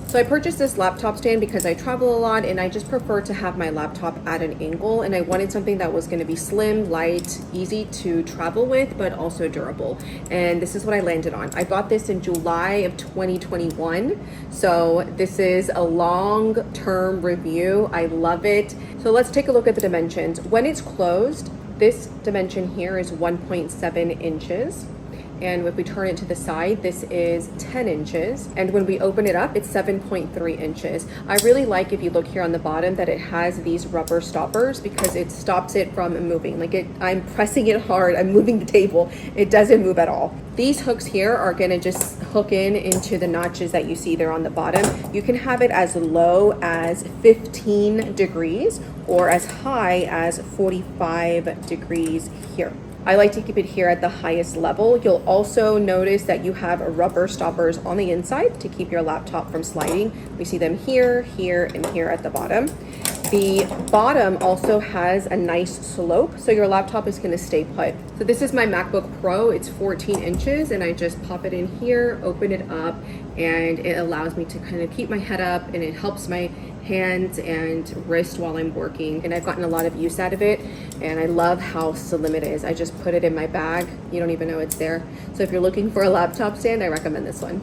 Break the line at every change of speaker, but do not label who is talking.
So I purchased this laptop stand because I travel a lot and I just prefer to have my laptop at an angle, and I wanted something that was going to be slim, light, easy to travel with, but also durable. And this is what I landed on. I bought this in July of 2021. So this is a long-term review. I love it. So let's take a look at the dimensions. When it's closed, this dimension here is 1.7 inches. And if we turn it to the side, this is 10 inches. And when we open it up, it's 7.3 inches. I really like, if you look here on the bottom, that it has these rubber stoppers because it stops it from moving. I'm pressing it hard, I'm moving the table. It doesn't move at all. These hooks here are gonna just hook into the notches that you see there on the bottom. You can have it as low as 15 degrees or as high as 45 degrees here. I like to keep it here at the highest level. You'll also notice that you have rubber stoppers on the inside to keep your laptop from sliding. We see them here, here, and here at the bottom. The bottom also has a nice slope, so your laptop is going to stay put. So this is my MacBook Pro. It's 14 inches, and I just pop it in here, open it up, and it allows me to kind of keep my head up, and it helps my hands and wrist while I'm working. And I've gotten a lot of use out of it, and I love how slim it is. I just put it in my bag. You don't even know it's there. So if you're looking for a laptop stand, I recommend this one.